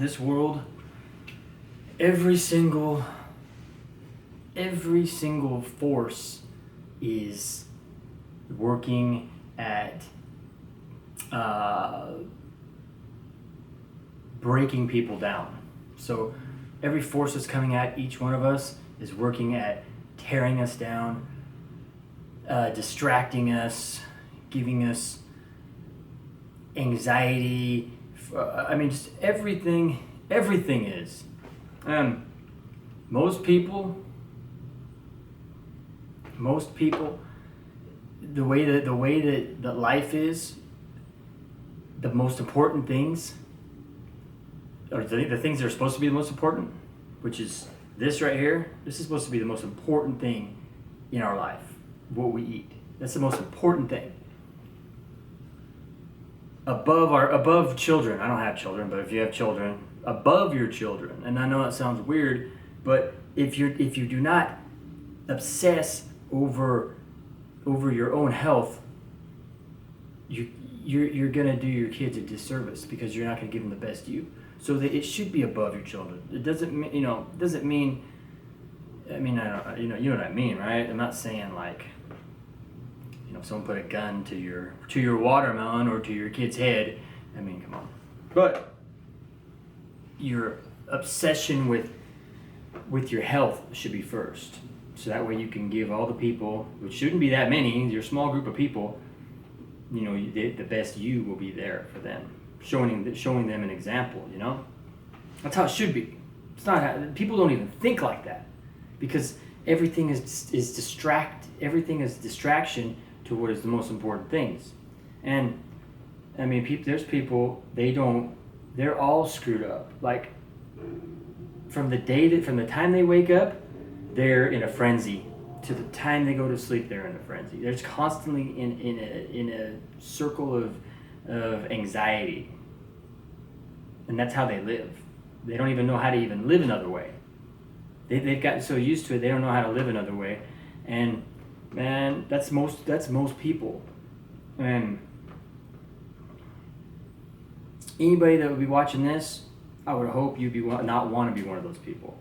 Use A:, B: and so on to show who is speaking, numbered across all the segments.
A: this world, every single force is working at breaking people down. So every force that's coming at each one of us is working at tearing us down, distracting us, giving us anxiety. Just everything is. Most people, the way that life is, the most important things, or the things that are supposed to be the most important, which is this right here. This is supposed to be the most important thing in our life, what we eat. That's the most important thing. Above children. I don't have children, but if you have children, above your children. And I know that sounds weird, but if you do not obsess over your own health, you're gonna do your kids a disservice, because you're not gonna give them the best you. So that it should be above your children. It doesn't mean, I know what I mean, right? I'm not saying like, someone put a gun to your watermelon or to your kid's head. I mean, come on. But your obsession with your health should be first. So that way you can give all the people, which shouldn't be that many, your small group of people, the best you will be there for them, showing them an example. That's how it should be. It's not. People don't even think like that, because everything is distraction to what is the most important things. And there's people, they're all screwed up. Like from the time they wake up, they're in a frenzy, to the time they go to sleep, they're in a frenzy. They're just constantly in a circle of anxiety. And that's how they live. They don't even know how to even live another way. They've gotten so used to it, they don't know how to live another way. And man, that's most people. And anybody that would be watching this, I would hope you'd not want to be one of those people,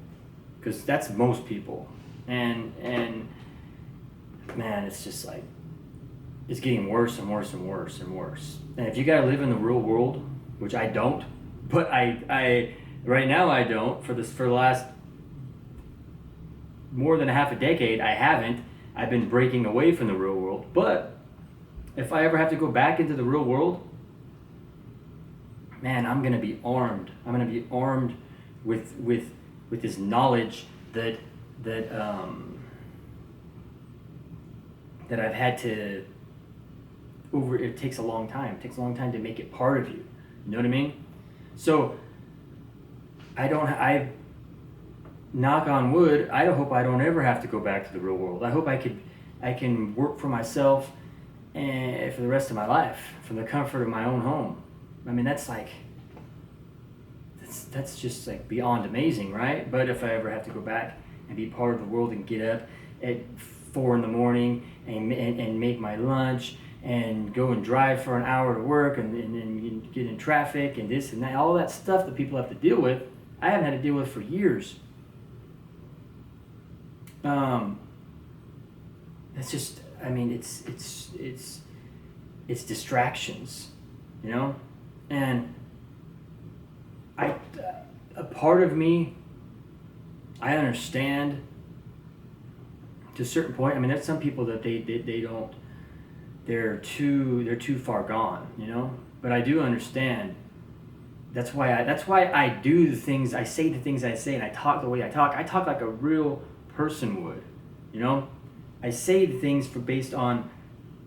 A: because that's most people. And man, it's just like, it's getting worse and worse and worse and worse. And if you gotta live in the real world, which I don't, but I right now I don't, for the last more than a half a decade, I haven't. I've been breaking away from the real world. But if I ever have to go back into the real world, man, I'm gonna be armed. I'm gonna be armed with this knowledge that I've had to it takes a long time. It takes a long time to make it part of you. You know what I mean? So I knock on wood, I hope I don't ever have to go back to the real world. I hope I can work for myself and for the rest of my life, from the comfort of my own home. That's just like beyond amazing, right? But if I ever have to go back and be part of the world and get up at 4 a.m. and make my lunch and go and drive for an hour to work and get in traffic and this and that, all that stuff that people have to deal with, I haven't had to deal with for years. That's just, it's distractions, and a part of me, I understand to a certain point. There's some people that they don't, they're too far gone, but I do understand. That's why I do the things, I say the things I say, and I talk the way I talk. I talk like a real person would, I say the things based on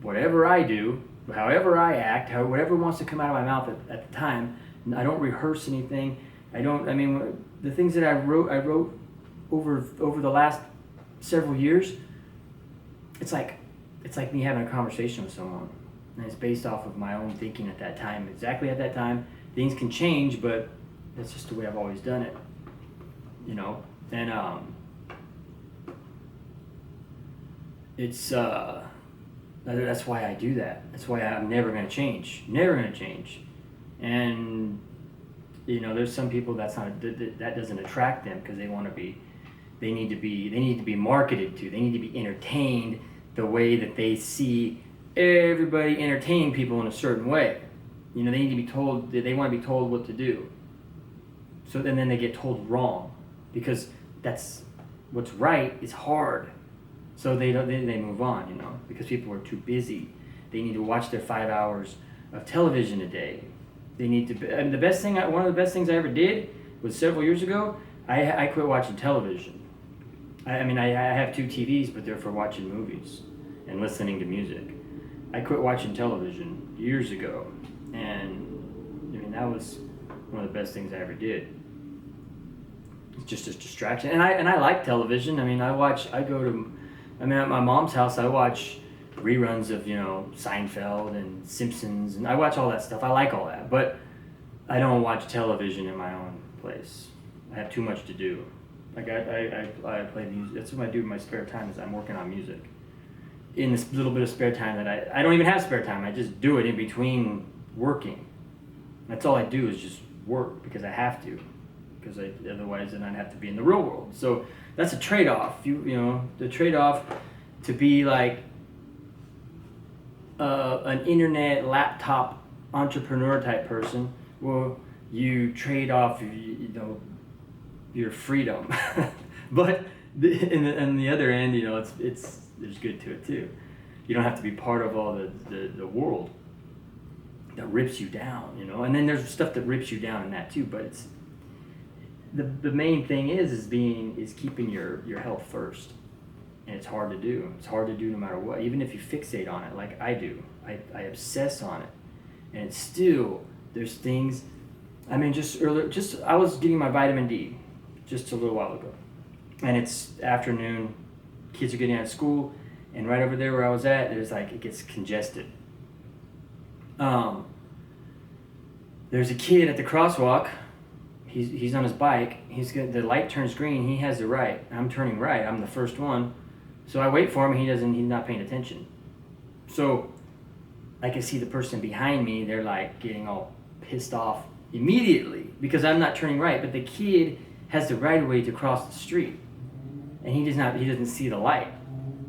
A: whatever I do, however I act, whatever wants to come out of my mouth at the time. I don't rehearse anything. The things that I wrote over the last several years, it's like me having a conversation with someone, and it's based off of my own thinking at that time, exactly at that time. Things can change, but that's just the way I've always done it, and it's that's why I do that. That's why I'm never going to change. And You know, there's some people that doesn't attract them because they need to be marketed to. They need to be entertained the way that they see everybody entertaining people in a certain way. You know, they need to be told, they want to be told what to do. So then they get told wrong, because that's what's right is hard. So they move on, you know, because people are too busy. They need to watch their 5 hours of television a day. They need to. And one of the best things I ever did was several years ago. I quit watching television. I have 2 TVs, but they're for watching movies and listening to music. I quit watching television years ago, and I mean that was one of the best things I ever did. It's just a distraction, and I like television. I mean, at my mom's house, I watch reruns of, you know, Seinfeld and Simpsons, and I watch all that stuff. I like all that, but I don't watch television in my own place. I have too much to do. Like I play music. That's what I do in my spare time, is I'm working on music. In this little bit of spare time that I don't even have spare time. I just do it in between working. That's all I do is just work because I have to. Because otherwise then I'd have to be in the real world. So that's a trade-off. You know, the trade-off to be like an internet laptop entrepreneur type person. Well, you trade off, you know, your freedom. But on the other end, you know, it's there's good to it too. You don't have to be part of all the world that rips you down, you know. And then there's stuff that rips you down in that too. But it's the main thing is keeping your health first, and it's hard to do. It's hard to do no matter what. Even if you fixate on it, like I do, I obsess on it, and it's still there's things. I mean, I was getting my vitamin D just a little while ago, and it's afternoon. Kids are getting out of school, and right over there where I was at, it gets congested. There's a kid at the crosswalk. He's on his bike. The light turns green. He has the right. I'm turning right. I'm the first one. So I wait for him. He's not paying attention. So I can see the person behind me. They're like getting all pissed off immediately because I'm not turning right. But the kid has the right of way to cross the street, and he doesn't see the light.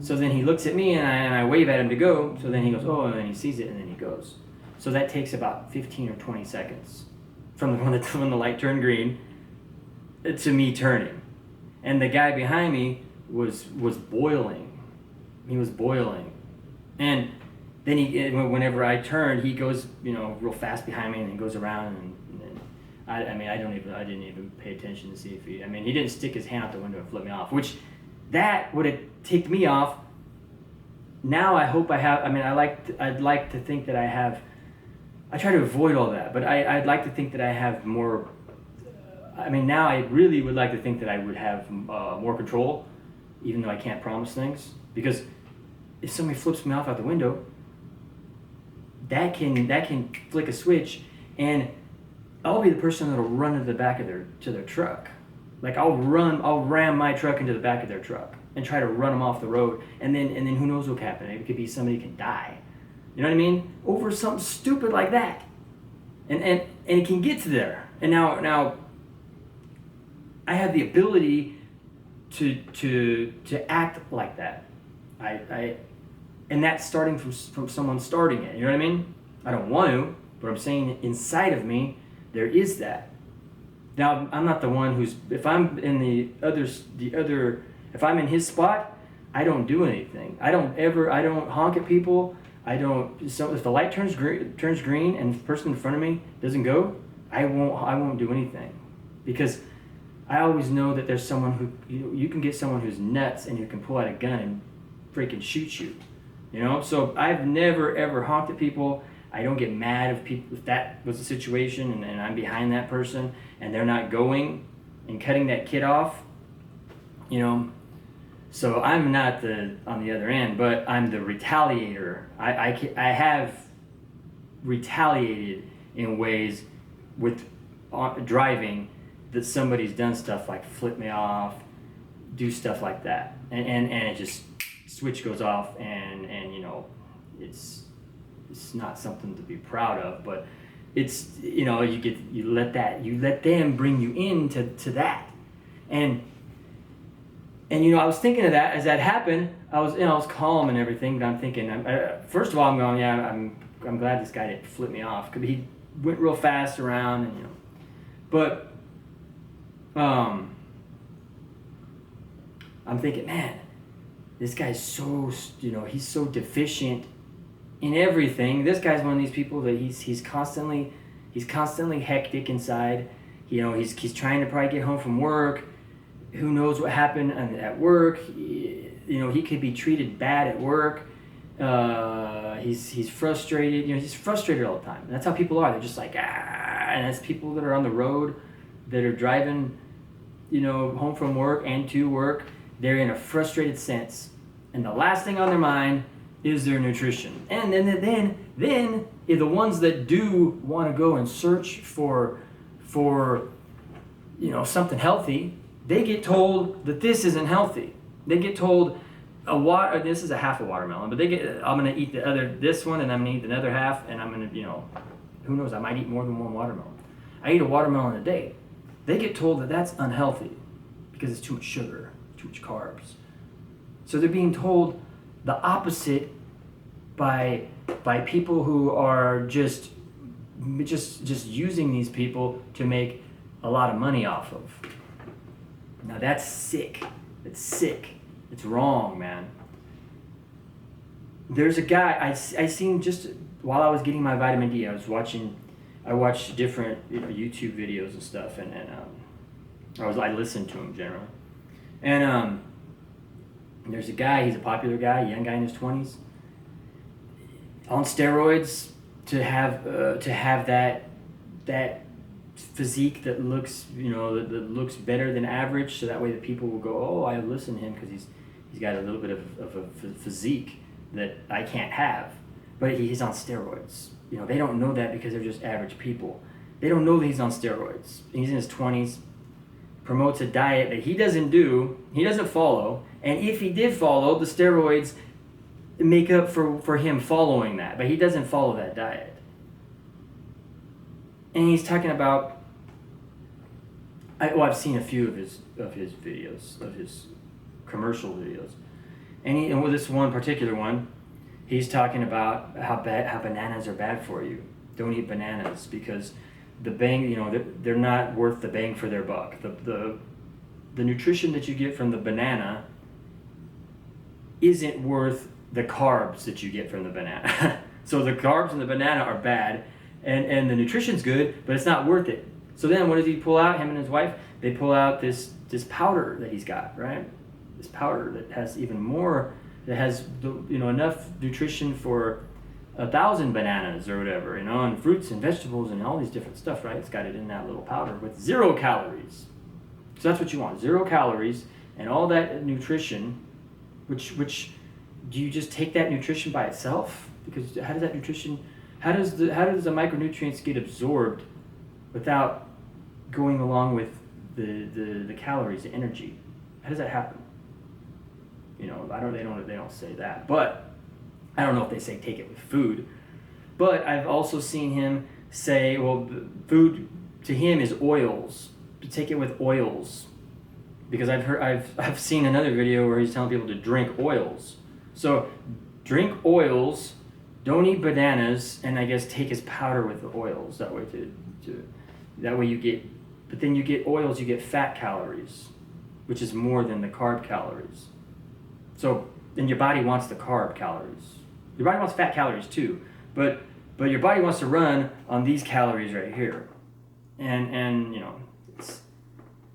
A: So then he looks at me, and I wave at him to go. So then he goes, oh, and then he sees it, and then he goes. So that takes about 15 or 20 seconds from when the light turned green to me turning. And the guy behind me was boiling. He was boiling. And then whenever I turned, he goes, you know, real fast behind me and then goes around and I didn't even pay attention to see if he didn't stick his hand out the window and flip me off, which that would have ticked me off. Now I hope I have, I'd like to think that I have, I try to avoid all that, but I'd like to think that I have more, now I really would like to think that I would have more control, even though I can't promise things, because if somebody flips me off out the window, that can flick a switch, and I'll be the person that'll run to the back of their truck. Like I'll ram my truck into the back of their truck and try to run them off the road, and then who knows what can happen? It could be somebody can die. You know what I mean? Over something stupid like that. And it can get to there. And now I have the ability to act like that. And that's starting from someone starting it. You know what I mean? I don't want to, but I'm saying inside of me there is that. Now I'm not the one if I'm in if I'm in his spot, I don't do anything. I don't honk at people. So if the light turns green and the person in front of me doesn't go, I won't do anything, because I always know that there's someone who you can get someone who's nuts and who can pull out a gun and freaking shoot you, you know. So I've never ever honked at people. I don't get mad if that was the situation and I'm behind that person and they're not going and cutting that kid off, you know. So I'm not on the other end, but I'm the retaliator. I have retaliated in ways with driving that somebody's done stuff like flip me off, do stuff like that, and it just switch goes off, and you know, it's not something to be proud of, but it's, you know, you let them bring you into that. And you know, I was thinking of that as that happened. I was calm and everything, but I'm thinking, first of all, I'm going, yeah, I'm glad this guy didn't flip me off, because he went real fast around, and you know, but I'm thinking, man, this guy's so, you know, he's so deficient in everything. This guy's one of these people that he's constantly hectic inside. You know, he's trying to probably get home from work. Who knows what happened at work? You know, he could be treated bad at work. He's frustrated. You know, he's frustrated all the time. And that's how people are. They're just like, and that's people that are on the road, that are driving, you know, home from work and to work. They're in a frustrated sense, and the last thing on their mind is their nutrition. And then if the ones that do want to go and search for you know, something healthy, they get told that this isn't healthy. They get told this is a half a watermelon, but I'm gonna eat this one, and I'm gonna eat another half, and I'm gonna, you know, who knows, I might eat more than one watermelon. I eat a watermelon a day. They get told that that's unhealthy because it's too much sugar, too much carbs. So they're being told the opposite by people who are just using these people to make a lot of money off of. Now that's sick. It's sick. It's wrong, man. There's a guy I seen just while I was getting my vitamin D. I watched different, you know, YouTube videos and stuff, and I listened to them generally. And there's a guy. He's a popular guy, young guy in his 20s, on steroids to have that physique that looks, you know, that looks better than average, so that way the people will go, oh, I listen to him because he's got a little bit of a physique that I can't have, but he's on steroids. You know, they don't know that because they're just average people. They don't know that he's on steroids. He's in his 20s, promotes a diet that he doesn't follow, and if he did follow, the steroids make up for him following that, but he doesn't follow that diet. And he's talking about, I've seen a few of his videos, of his commercial videos, and with this one particular one, he's talking about how bananas are bad for you. Don't eat bananas because the bang, you know, they're not worth the bang for their buck. The nutrition that you get from the banana isn't worth the carbs that you get from the banana. So the carbs in the banana are bad, and the nutrition's good, but it's not worth it. So then what does he pull out? Him and his wife, they pull out this powder that he's got, right? This powder that has even more, that has, you know, enough nutrition for 1,000 bananas or whatever, you know, and fruits and vegetables and all these different stuff, right? It's got it in that little powder with 0 calories. So that's what you want, 0 calories and all that nutrition, which do you just take that nutrition by itself? Because how does the micronutrients get absorbed without going along with the calories, the energy? How does that happen? You know, they don't say that, but I don't know if they say take it with food. But I've also seen him say, well, food to him is oils. Take it with oils, because I've seen another video where he's telling people to drink oils. So drink oils, don't eat bananas, and I guess take his powder with the oils. That way that way you get, but then you get oils, you get fat calories, which is more than the carb calories. So then your body wants the carb calories. Your body wants fat calories too, but your body wants to run on these calories right here, and you know,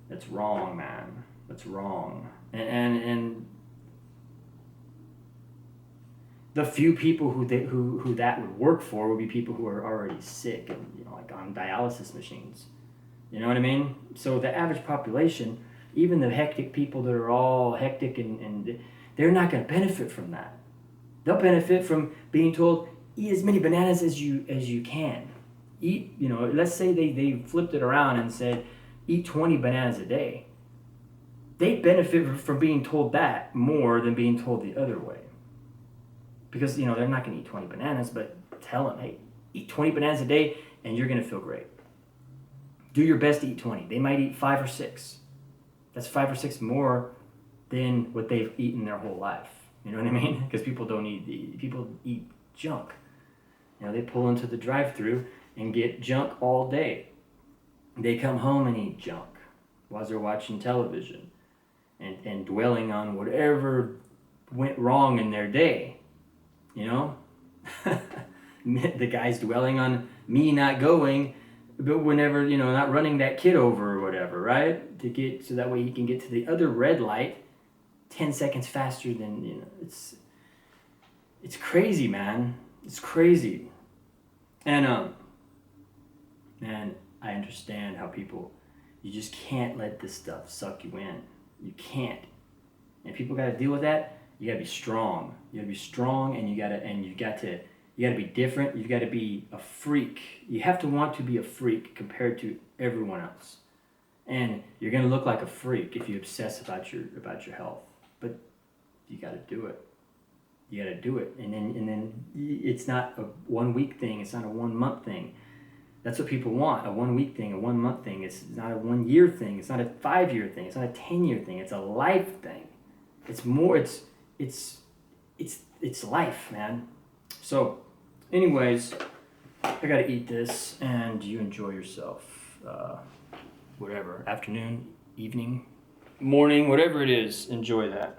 A: that's wrong, man. That's wrong, and the few people who that would work for would be people who are already sick and, you know, like on dialysis machines. You know what I mean? So the average population, even the hectic people that are all hectic and they're not going to benefit from that. They'll benefit from being told, eat as many bananas as you can. Eat, you know, let's say they flipped it around and said, eat 20 bananas a day. They benefit from being told that more than being told the other way. Because, you know, they're not going to eat 20 bananas, but tell them, hey, eat 20 bananas a day and you're going to feel great. Do your best to eat 20. They might eat 5 or 6. That's 5 or 6 more than what they've eaten their whole life. You know what I mean? Because people eat junk. You know, they pull into the drive-thru and get junk all day. They come home and eat junk while they're watching television and dwelling on whatever went wrong in their day. You know? The guy's dwelling on me not going, but whenever, you know, not running that kid over or whatever, right? So that way he can get to the other red light 10 seconds faster than, you know, it's crazy, man. It's crazy. And, man, I understand how you just can't let this stuff suck you in. You can't. And people got to deal with that. You got to be strong. You got to be strong, and you got to be different. You got to be a freak. You have to want to be a freak compared to everyone else. And you're going to look like a freak if you obsess about your health. But you got to do it. You got to do it. And then it's not a 1 week thing. It's not a 1 month thing. That's what people want, a 1 week thing, a 1 month thing. It's not a 1 year thing. It's not a 5 year thing. It's not a 10-year thing. It's a life thing. It's more, it's life, man. So, anyways, I got to eat this, and you enjoy yourself. Whatever, afternoon, evening, morning, whatever it is, enjoy that.